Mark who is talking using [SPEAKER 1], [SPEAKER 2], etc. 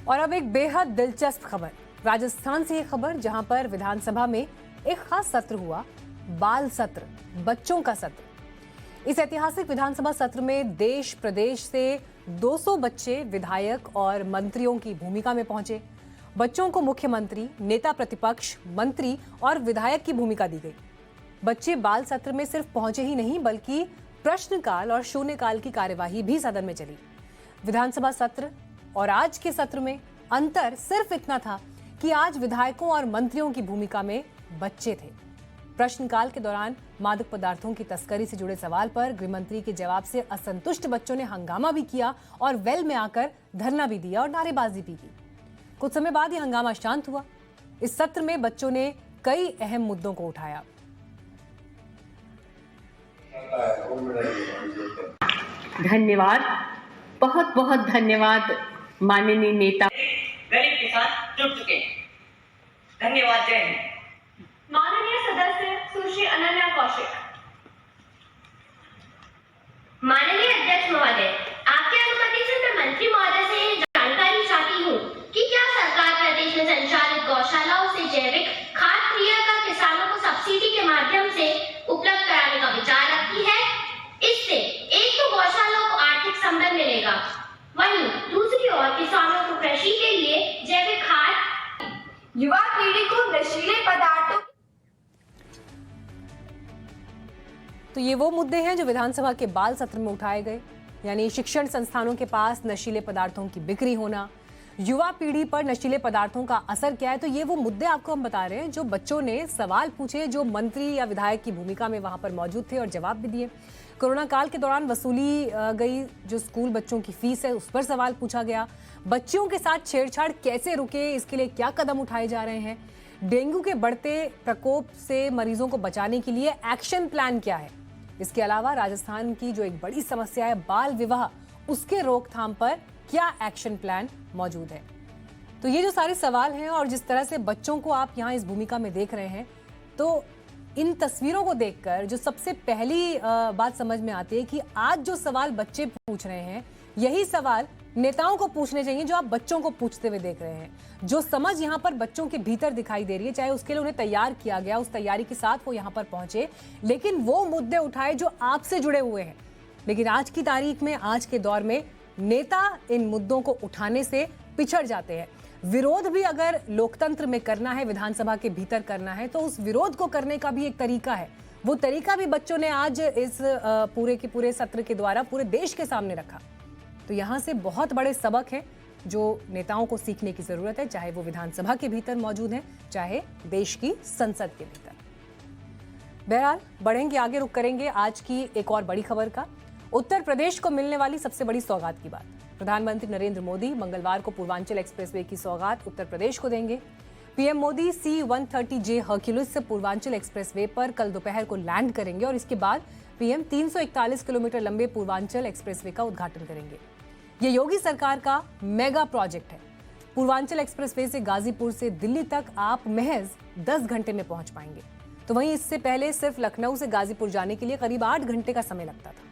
[SPEAKER 1] और अब एक बेहद दिलचस्प खबर, राजस्थान से ये खबर, जहां पर विधानसभा में एक खास सत्र हुआ, बाल सत्र, बच्चों का सत्र। इस ऐतिहासिक विधानसभा सत्र में देश प्रदेश से 200 बच्चे विधायक और मंत्रियों की भूमिका में पहुंचे। बच्चों को मुख्यमंत्री, नेता प्रतिपक्ष, मंत्री और विधायक की भूमिका दी गई। बच्चे बाल सत्र में सिर्फ पहुंचे ही नहीं, बल्कि प्रश्नकाल और शून्यकाल की कार्यवाही भी सदन में चली। विधानसभा सत्र और आज के सत्र में अंतर सिर्फ इतना था कि आज विधायकों और मंत्रियों की भूमिका में बच्चे थे। प्रश्नकाल के दौरान मादक पदार्थों की तस्करी से जुड़े सवाल पर गृह मंत्री के जवाब से असंतुष्ट बच्चों ने हंगामा भी किया और वेल में आकर धरना भी दिया और नारेबाजी भी की। कुछ समय बाद ये हंगामा शांत हुआ। इस सत्र में बच्चों ने कई अहम मुद्दों को उठाया।
[SPEAKER 2] धन्यवाद, बहुत बहुत धन्यवाद माननीय नेता।
[SPEAKER 3] गरीब के साथ जुट चुके हैं। धन्यवाद। जय हिंद।
[SPEAKER 4] माननीय सदस्य सुश्री अनन्या कौशिक।
[SPEAKER 5] माननीय अध्यक्ष महोदय, आपकी अनुमति से मैं मंत्री महोदय से ये जानकारी चाहती हूँ कि क्या सरकार प्रदेश में संचालित गौशालाओं से जैविक खाद क्रिया का किसानों को सब्सिडी के माध्यम से उपलब्ध कराने का विचार रखती है। इससे एक तो गौशालाओं को आर्थिक संबल मिलेगा, वहीं दूसरी ओर किसानों को कृषि के लिए जैविक खाद,
[SPEAKER 4] युवा पीढ़ी को नशीले पदार्थों।
[SPEAKER 1] तो ये वो मुद्दे हैं जो विधानसभा के बाल सत्र में उठाए गए, यानी शिक्षण संस्थानों के पास नशीले पदार्थों की बिक्री होना, युवा पीढ़ी पर नशीले पदार्थों का असर क्या है। तो ये वो मुद्दे आपको हम बता रहे हैं जो बच्चों ने सवाल पूछे, जो मंत्री या विधायक की भूमिका में वहां पर मौजूद थे और जवाब भी दिए। कोरोना काल के दौरान वसूली गई जो स्कूल बच्चों की फीस है, उस पर सवाल पूछा गया। बच्चियों के साथ छेड़छाड़ कैसे रुके, इसके लिए क्या कदम उठाए जा रहे हैं। डेंगू के बढ़ते प्रकोप से मरीजों को बचाने के लिए एक्शन प्लान क्या है। इसके अलावा राजस्थान की जो एक बड़ी समस्या है बाल विवाह, उसके रोकथाम पर क्या एक्शन प्लान मौजूद है। तो ये जो सारे सवाल हैं और जिस तरह से बच्चों को आप यहाँ इस भूमिका में देख रहे हैं, तो इन तस्वीरों को देखकर जो सबसे पहली बात समझ में आती है कि आज जो सवाल बच्चे पूछ रहे हैं, यही सवाल नेताओं को पूछने चाहिए जो आप बच्चों को पूछते हुए देख रहे हैं। जो समझ यहाँ पर बच्चों के भीतर दिखाई दे रही है, चाहे उसके लिए उन्हें तैयार किया गया, उस तैयारी के साथ वो यहाँ पर पहुंचे, लेकिन वो मुद्दे उठाए जो आपसे जुड़े हुए हैं। लेकिन आज की तारीख में, आज के दौर में नेता इन मुद्दों को उठाने से पिछड़ जाते हैं। विरोध भी अगर लोकतंत्र में करना है, विधानसभा के भीतर करना है, तो उस विरोध को करने का भी एक तरीका है। वो तरीका भी बच्चों ने आज इस पूरे के पूरे सत्र के द्वारा पूरे देश के सामने रखा। तो यहाँ से बहुत बड़े सबक हैं जो नेताओं को सीखने की जरूरत है, चाहे वो विधानसभा के भीतर मौजूद हैं, चाहे देश की संसद के भीतर। बहरहाल बढ़ेंगे आगे, रुक करेंगे आज की एक और बड़ी खबर का। उत्तर प्रदेश को मिलने वाली सबसे बड़ी सौगात की बात। प्रधानमंत्री नरेंद्र मोदी मंगलवार को पूर्वांचल एक्सप्रेसवे की सौगात उत्तर प्रदेश को देंगे। पीएम मोदी C-130J हर्क्यूलिस से पूर्वांचल एक्सप्रेसवे पर कल दोपहर को लैंड करेंगे और इसके बाद पीएम 341 किलोमीटर लंबे पूर्वांचल एक्सप्रेसवे का उद्घाटन करेंगे। ये योगी सरकार का मेगा प्रोजेक्ट है। पूर्वांचल एक्सप्रेसवे से गाजीपुर से दिल्ली तक आप महज 10 घंटे में पहुंच पाएंगे। तो वहीं इससे पहले सिर्फ लखनऊ से गाजीपुर जाने के लिए करीब 8 घंटे का समय लगता था।